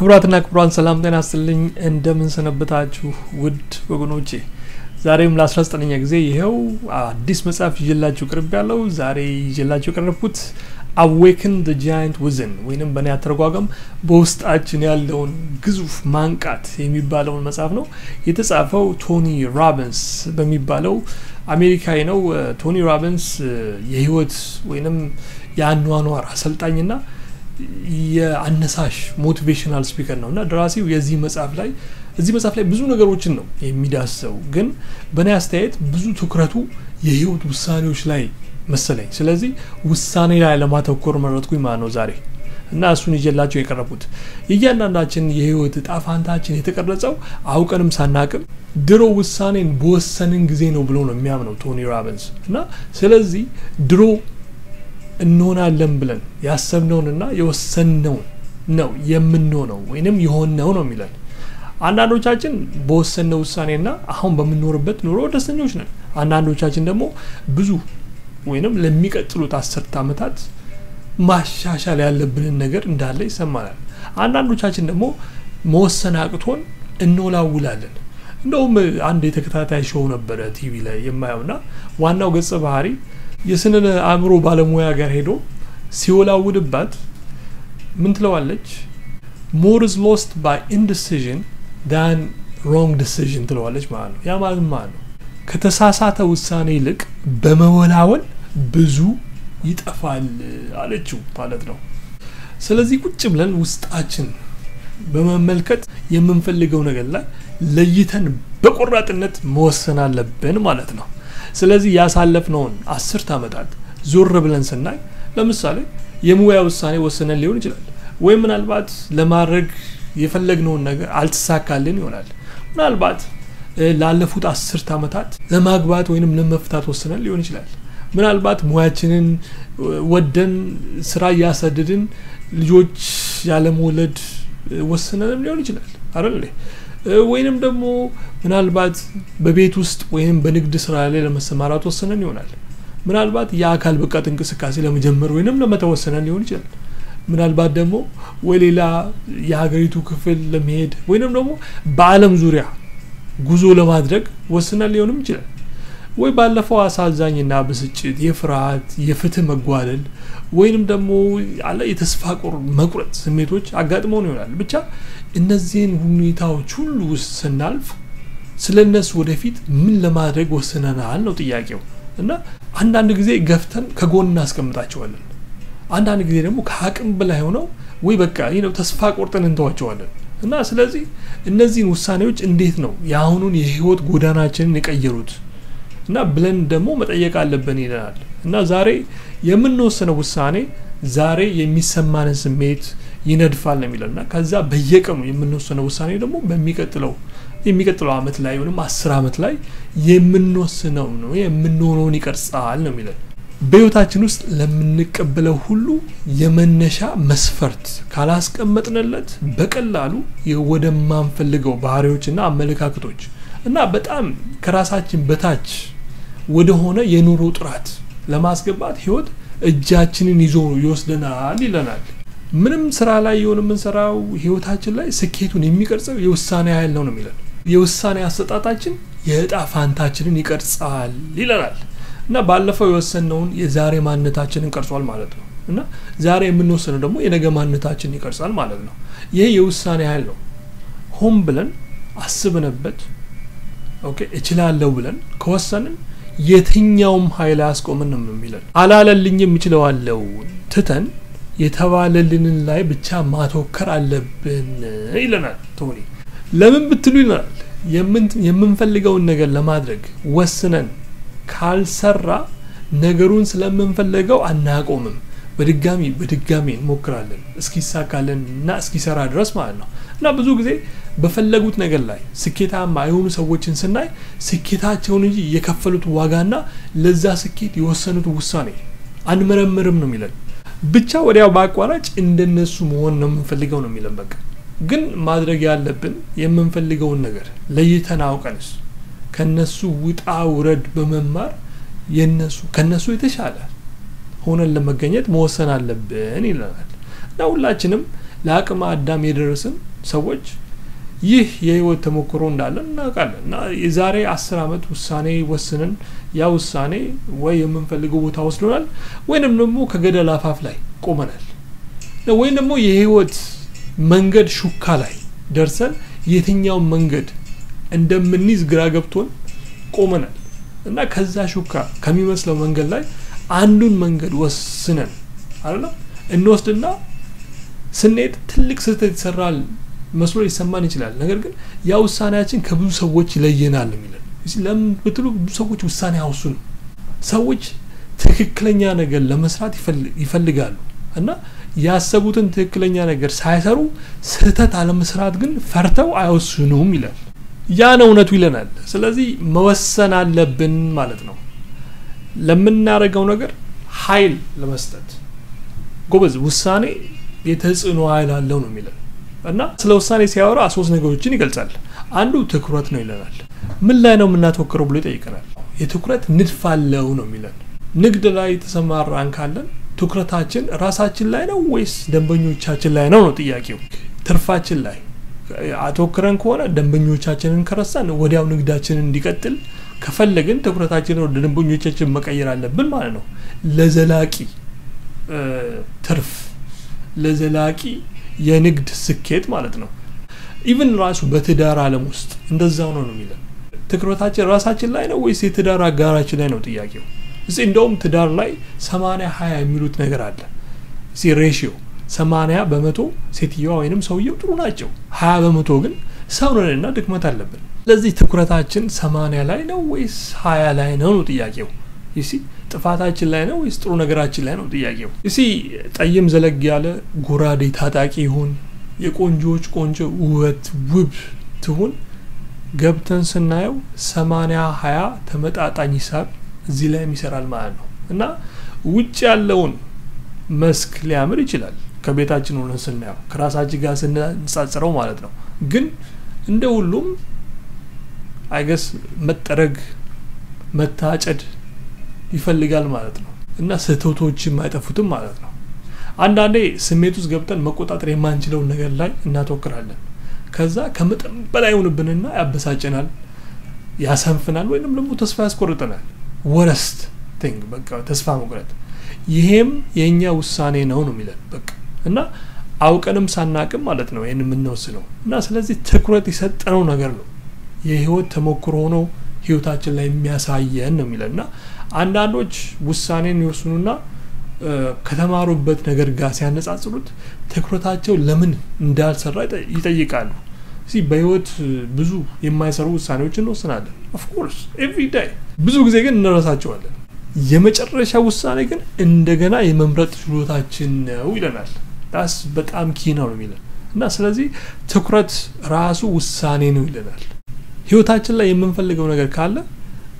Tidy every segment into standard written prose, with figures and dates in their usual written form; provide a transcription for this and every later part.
ክብራትና ክብራን ሰላም ጤና ይስጥልኝ እንደምን ሰነበታችሁ ውድ ወገኖቼ ዛሬም ለ19ኛ ጊዜ ይሄው አዲስ መጽሐፍ ይዤላችሁ ቀርብ ያለው ዛሬ ይዤላችሁ ቀርብኩት Awaken the Giant Within ወይንም በእኔ አተረጓጓም በውስጣችን ያለውን ግዙፍ ማንቃት የሚባለውን መጽሐፍ ነው የተጻፈው ቶኒ ሮቢንስ በሚባለው አሜሪካዊ ነው ቶኒ ሮቢንስ የህይወት ወይንም ያኗኗር አሰልጣኝና የአነሳሽ ሞቲቬሽናል ስፒከር ነውና ደራሲው የዚህ መጽሐፍ ላይ ብዙ ነገሮችን ነው የሚዳስሰው ግን በእኔ አስተያየት ብዙ ትኩረቱ የህይወት ውሳኔዎች ላይ መሰለኝ ስለዚህ ውሳኔ ላይ ለማተኮር መረጥኩኝ ማለት ነው ዛሬ እና እሱን ይዤላችሁ የቀረብኩት እያንዳንዳችን የህይወት ጣፋንታችን የተቀረጸው አውቀንም ሳናቅም ድሮ ውሳኔን በወሰንን ጊዜ ነው ብሎ ነው የሚያምነው ቶኒ ሮቢንስ እና ስለዚህ ድሮ እንሆናለን ብለን ያሰብነውንና የወሰንነው ነው የምንሆነው ወይንም የሆነው ነው የሚለን አንዳንዶቻችን በወሰንነው ውሳኔና አሁን በመኖርበት ኑሮ ደስተኞች ነን አንዳንዶቻችን ደግሞ ብዙ ወይንም ለሚቀጥሉት 10 አመታት ማሻሻል ያለብን ነገር እንዳለ ይሰማናል አንዳንዶቻችን ደግሞ መወሰን አቅቶን እንወላውላለን እንደውም አንድ የተከታታይ ሾው ነበር ቲቪ ላይ የማያውና ዋናው ገጸ ባህሪ የስነ አእምሮ ባለሙያ ጋር ሄዶ ሲወላውልባት ምን ትለዋለች more is lost by indecision than wrong decision ትለዋለች ማለት ነው ያ ማለት ነው ከተሳሳተ ውሳኔ ይልቅ በመወላወል ብዙ ይጠፋል አለችው ማለት ነው ስለዚህ ቁጭ ብለን ውስጣችን በመመልከት የምንፈልገው ነገር ላይ ለይተን በቆራጥነት መወሰን አለብን ማለት ነው ስለዚህ ያሳለፍነውን 10 አመታት ዞር ብለን ስናይ ለምሳሌ የሙያ ውሳኔ ወሰነን ሊሆን ይችላል ወይ ምናልባት ለማድረግ የፈለግነውን ነገር አልተሳካልን ይሆናል ምናልባት ላለፉት 10 አመታት ለማግባት ወይንም ለመፍታት ወሰነን ሊሆን ይችላል ምናልባት ሙያችንን ወደን ስራ ያሰደድን ልጆች ያለ መውለድ ወሰነን ሊሆን ይችላል አይደል ወይንም ደግሞ ምናልባት በቤት ውስጥ ወይንም በንግድ ስራ ላይ ለመሰማራት ወሰነን ይሆናል ምናልባት የአካል ብቃት እንቅስቃሴ ለመጀመር ወይንም ለመተወሰነን ሊሆን ይችላል ምናልባት ደግሞ ወሌላ የሀገሪቱ ክፍል ለመሄድ ወይንም ደግሞ በአለም ዙሪያ ጉዞ ለማድረግ ወሰነን ሊሆንም ይችላል ወይ ባለፈው አሳዛኝና በስጭት የፍርሃት የፍትህ መጓደል ወይንም ደግሞ አለ የተስፋ መቁረጥ ስሜቶች አጋጥመውን ይሆናል ብቻ እነዚህን ሁኔታዎች ሁሉ ስናልፍ ስለነሱ ወደፊት ምን ለማድረግ ወሰነናል ነው ጥያቄው እና አንዳንድ ጊዜ ገፍተን ከጎን እናስቀምጣቸዋለን አንዳንድ ጊዜ ደግሞ ከአቅም በላይ ሆነው ወይ በቃ ይሄው ተስፋ ቆርጠን እንተዋቸዋለን እና ስለዚህ እነዚህን ውሳኔዎች እንዴት ነው ያሁኑን የህይወት ጎዳናችንን የቀየሩት እና ብለን ደግሞ መጠየቅ አለብን ይላል እና ዛሬ የምንወሰነው ውሳኔ ዛሬ የሚሰማንን ስሜት ይነድፋል ነው የሚለውና ከዛ በየቀኑ የምንወሰነው ውሳኔ ደግሞ የሚቀጥለው አመት ላይ ወይም 10 አመት ላይ የምንወስነው ነው የምንሆነውን ይቀርጻል ነው የሚለው በህይወታችን ውስጥ ለምንቀበለው ሁሉ የመነሻ መስፈርት ካላስቀመጥንለት በቀላሉ ወደማንፈልገው ባህሪዎችና አመለካከቶች እና በጣም ከራሳችን በታች ወደ ሆነ የኑሮ ጥራት ለማስገባት ህይወት እጃችንን ይዞ ይወስደናል ይለናል ምንም ስራ ላይ የሆነ ምንሰራው ህይወታችን ላይ ስኬቱን የሚቀርጸው የውሳኔ ኃይል ነው የሚለው የውሳኔ አሰጣጣችን የዕጣ ፋንታችንን ይቀርጻል ይለናል እና ባለፈው የወሰነውን የዛሬ ማንነታችንን ቀርጿል ማለት ነው እና ዛሬ የምንወስነው ደግሞ የነገ ማንነታችንን ይቀርጻል ማለት ነው ይሄ የውሳኔ ኃይል ነው ሆም ብለን አስበንበት ኦኬ እችላለሁ ብለን ከወሰንን የትኛውም ኃይል አያስቆመን ነው የሚለው አላለልኝም ይችላልው ትተን የተባለልንን ላይ ብቻ ማተኮር አለብን ይለናል ቶኒ ለምን ብትሉ ይላል የምንፈልገውን ነገር ለማድረግ ወስነን ካልሰራ ነገሩን ስለምንፈልገው አናቆምም በድጋሚ እንሞክራለን እስኪሳካልንና እስኪሰራ ድረስ ማለት ነው እና ብዙ ጊዜ በፈለጉት ነገር ላይ ስኬታማ የሆኑ ሰዎችን ስናይ ስኬታቸውን እንጂ የከፈሉት ዋጋና ለዛ ስኬት የወሰኑት ውሳኔ አንመረምርም ነው የሚለው ብቻ ወዲያው ባቋራጭ እንደነሱ መሆን ነው የምንፈልገው ነው የሚለው በቃ ግን ማድረግ ያለብን የምንፈልገውን ነገር ለይተን አውቀንስ ከነሱ ውጣ ውረድ በመማር ከነሱ የተሻለ ሆነን ለመገኘት መወሰን አለብን ይላል እና ሁላችንም ለአቅመ አዳም የደረስን ሰዎች ይህ የህይወት ተሞክሮ እንዳለን እናውቃለን እና የዛሬ 10 አመት ውሳኔ ወስነን ያ ውሳኔ ወይ የምንፈልገው ቦታ ወስዶናል ወይንም ደግሞ ከገደል አፋፍ ላይ ቆመናል ወይንም ደግሞ የህይወት መንገድ ሹካ ላይ ደርሰን የትኛው መንገድ እንደምንይዝ ግራ ገብቶን ቆመናል እና ከዛ ሹካ ከሚመስለው መንገድ ላይ አንዱን መንገድ ወስነን አይደል እንወስድና ስንሄድ ትልቅ ስህተት ይሰራል መስሎ ይሰማን ይችላል ነገር ግን ያ ውሳኔያችን ከብዙ ሰዎች ይለየናል የሚለን ለምን ብትሉ ብዙ ሰዎች ውሳኔ አውሱን ሰዎች ትክክለኛ ነገር ለመስራት ይፈልጋሉ እና ያሰቡትን ትክክለኛ ነገር ሳይሰሩ ስህተት አለመስራት ግን ፈርተው አይወስኑም ይላል ያ ነው እውነቱ ይለናል ስለዚህ መወሰን አለብን ማለት ነው ለምናረጋው ነገር ኃይል ለመስጠት ጎበዝ ውሳኔ የተጽዕኖ ኃይል አለው ነው የሚለው እና ስለ ውሳኔ ሲያወራ ሶስት ነገሮችን ይገልጻል አንዱ ትኩረት ነው ይለናል ምን ላይ ነው የምናተኩረው ብሎ ይጠይቀናል የትኩረት ንድፍ አለው ነው የሚለው ንግድ ላይ ተሰማራን ካለን ትኩረታችን ራሳችን ላይ ነው ወይስ ደንበኞቻችን ላይ ነው ጥያቄው ትርፋችን ላይ አተኩረን ከሆነ ደንበኞቻችንን ከረሳን ወዲያው ንግዳችንን እንዲቀጥል ከፈለግን ትኩረታችንን ወደ ደንበኞቻችን መቀየር አለብን ማለት ነው ለዘላቂ ትርፍ ለዘላቂ የንግድ ስኬት ማለት ነው ኢቭን ራሱ በትዳር ዓለም ውስጥ እንደዛው ነው የሚለው ትኩረታችን ራሳችን ላይ ነው ወይስ የትዳር አጋራችን ላይ ነው ጥያቄው እዚህ እንደውም ትዳር ላይ 80-20 የሚሉት ነገር አለ እዚህ ሬሺዮ 80% ሴትየዋ ወይንም ሰውየው ጥሩ ናቸው 20% ግን ሰው ነንና ድክመት አለብን ስለዚህ ትኩረታችን 80 ላይ ነው ወይስ 20 ላይ ነው ጥያቄው ይሲ ጥፋታችን ላይ ነው ወይስ ጥሩ ነገራችን ላይ ነው ጥያቄው ይሲ ጠይም ዘለግ ያለ ጎራዴ ታጣቂ ይሁን የቆንጆች ቆንጆ ውበት ውብ ትሁን ገብተን ስናየው 80-20 ተመጣጣኝ ሂሳብ እዚህ ላይ ይሰራል ማለት ነው እና ውጭ ያለውን መስክ ሊያምር ይችላል ከቤታችን ሆነን ስናየው ከራሳችን ጋር ስንጻጽረው ማለት ነው ግን እንደ ሁሉም አይገስ መጠረግ መታጨድ ይፈልጋል ማለት ነው እና ስህተቶችም አይጠፉትም ማለት ነው አንዳንዴ ስሜት ውስጥ ገብተን መቆጣጠር የማንችለው ነገር ላይ እናተኩራለን ከዛ ከመጠን በላይ ሆነብንና ያበሳጨናል ያሰንፈናል ወይንም ደግሞ ተስፋ ያስቆርጠናል ወረስት ቲንግ በቃ ተስፋ መቁረጥ ይሄም የኛ ውሳኔ ነው የሚለን በቃ እና አውቀንም ሳናቅም ማለት ነው ይሄን የምንወስነው እና ስለዚህ ትኩረት ይሰጠነው ነገር ነው የህይወት ተሞክሮ ነው ህይወታችን ላይ የሚያሳየን ነው የሚለና አንዳንዶች ውሳኔን ይወስኑና ከተማሩበት ነገር ጋር ሲያነጻጽሩት ትኩረታቸው ለምን እንዳልሰራ ይጠይቃሉ እዚህ በህይወት ብዙ የማይሰሩ ውሳኔዎችን እንወስናለን of course every day ብዙ ጊዜ ግን እንረሳቸዋለን የመጨረሻ ውሳኔ ግን እንደገና የመምረጥ ችሎታችን ነው ይለናል ታስ በጣም ኪ ነው የሚለው እና ስለዚህ ትኩረት ራሱ ውሳኔ ነው ይለናል ህይወታችን ላይ የምንፈልገው ነገር ካለ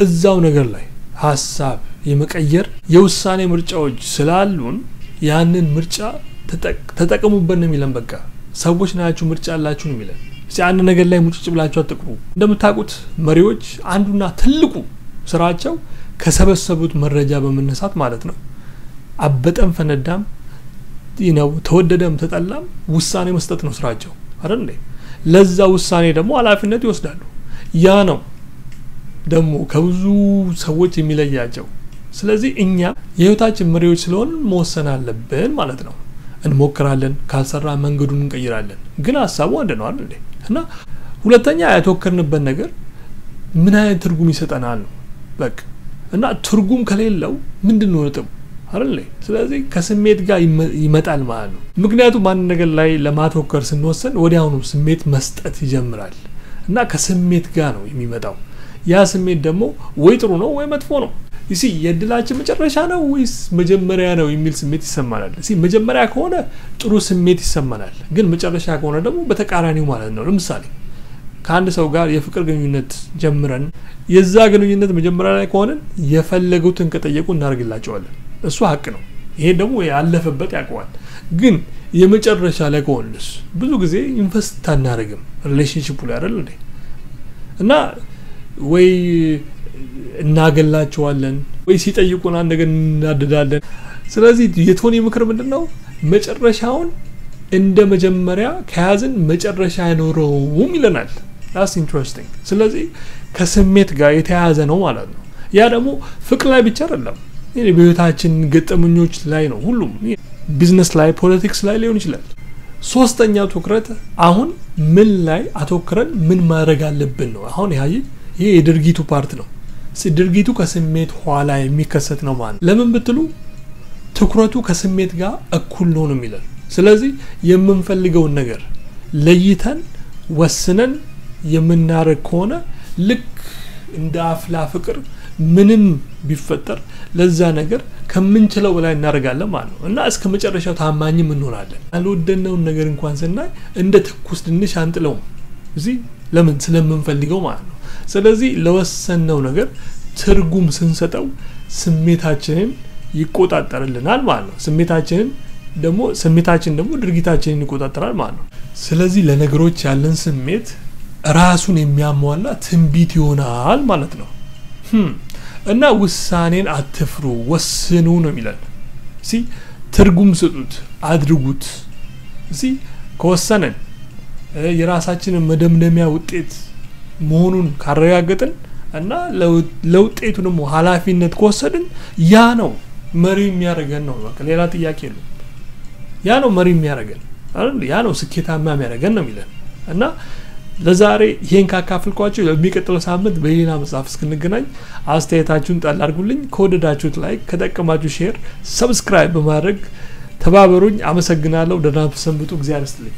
እዛው ነገር ላይ ሐሳብ የመቀየር የውሳኔ ምርጫዎች ስላሉን ያንን ምርጫ ተጠቀሙበት ነው የሚለን በቃ ሰዎች ናቸው ምርጫ አላችሁ ነው የሚለን እስቲ አንድ ነገር ላይ ሙጭጭ ብላችሁ አትቅሩ እንደምታውቁት መሪዎች አንዱና ትልቁ ስራቸው ከሰበሰቡት መረጃ በመነሳት ማለት ነው አበጠም ፈነዳም ተወደደም ተጠላም ውሳኔ መስጠት ነው ስራቸው አይደል ለዛ ውሳኔ ደግሞ ኃላፊነት ይወስዳሉ ያ ነው ደግሞ ከብዙ ሰዎች የሚለያቸው ስለዚህ እኛ የህይወታችን መሪዎች ስለሆነ መወሰን አለብን ማለት ነው እንሞክራለን ካልሰራ መንገዱን እንቀይራለን ግን ሐሳቡ አንድ ነው አይደል እና ሁለተኛ ያተወከርንበት ነገር ምን አይነት ትርጉም ይሰጠናል ነው በቃ እና ትርጉም ከሌለው ምንድነው ነጥብ አይደል ስለዚህ ከስሜት ጋር ይመጣል ማለት ነው ምክንያቱም አንድ ነገር ላይ ለማተወከር ስንወሰን ወዲያውኑ ስሜት መስጠት ይጀምራል እና ከስሜት ጋር ነው የሚመጣው ያ ስሜት ደግሞ ወይ ጥሩ ነው ወይ መጥፎ ነው እሺ የድላችን መጨረሻ ነው ወይስ መጀመሪያ ነው የሚል ስሜት ይሰማናል እሺ መጀመሪያ ከሆነ ጥሩ ስሜት ይሰማናል ግን መጨረሻ ከሆነ ደግሞ በተቃራኒው ማለት ነው ለምሳሌ ከአንድ ሰው ጋር የፍቅር ግንኙነት ጀምረን የዛ ግንኙነት መጀመሪያ ላይ ከሆነ የፈለጉትን ከጠየቁ እናርግላቸዋለን እሱ ሀቅ ነው ይሄ ደግሞ ያለፈበት ያቋል ግን የመጨረሻ ላይ ከሆነስ ብዙ ጊዜ ኢንቨስት ታናረግም ሪሌሽንሺፑ ላይ አይደል እንዴ እና ወይ እናገላቸዋለን ወይ ሲጠይቁን አንድ ነገር እናደዳለን ስለዚህ የቶኒ ምክር ምንድነው መጨረሻውን እንደ መጀመሪያ ከያዝን መጨረሻ አይኖረውም ይለናል that's interesting ስለዚህ ከስሜት ጋር የተያያዘ ነው ማለት ነው ያ ደግሞ ፍቅር ላይ ብቻ አይደለም በህይወታችን ገጠመኞች ላይ ነው ሁሉም ቢዝነስ ላይ ፖለቲክስ ላይ ሊሆን ይችላል ሶስተኛው ትኩረት አሁን ምን ላይ አተኩረን ምን ማድረግ አለብን ነው አሁን ይሄ የድርጊቱ ፓርት ነው ድርጊቱ ከስሜት ኋላ የሚከሰት ነው ማለት ለምን ብትሉ ትኩረቱ ከስሜት ጋር እኩል ነው የሚለው ስለዚህ የምንፈልገው ነገር ለይተን ወስነን የምናረግ ከሆነ ልክ እንደ አፍላ ፍቅር ምንም ቢፈጠር ለዛ ነገር ከምንችለው በላይ እናደርጋለን ማለት ነው እና እስከ መጨረሻው ታማኝም እንሆናለን አልወደነው ነገር እንኳን ስናይ እንደ ትኩስ ድንሽ አንጥለው እዚህ ለምን ስለምንፈልገው ማለት ነው ስለዚህ ለወሰነው ነገር ትርጉም ስንሰጠው ስሜታችንን ይቆጣጣርልናል ማለት ነው ስሜታችን ደግሞ ድርጊታችንን ይቆጣጣራል ማለት ነው ስለዚህ ለነገሮች ያለን ስሜት ራሱን የሚያሟላ ትንቢት ይሆናል ማለት ነው እና ውሳኔን አትፍሩ ወስኑ ነው የሚለን ትርጉም ስጡት አድርጉት ከወሰነን የራሳችንን መደምደሚያ ውጤት መሆኑን ካረጋገጥን እና ለውጤቱ ደግሞ ኃላፊነት ከወሰድን ያ ነው መሪ የሚያደርገን ነው በቃ ሌላ ጥያቄ የለም ያ ነው መሪ የሚያደርገን አይደል ያ ነው ስኬታማ የሚያደርገን ነው የሚለን እና ለዛሬ ይሄን ካካፍልኳችሁ ለሚቀጥለው ሳምንት በሌላ መጽሐፍ እስክንገናኝ አስተያየታችሁን ጣል አድርጉልኝ ከወደዳችሁት ላይክ ከጠቀማችሁ ሼር ሰብስክራይብ በማድረግ ተባበሩኝ አመሰግናለሁ ደህና ሰንብቱ እግዚአብሔር ይስጥልኝ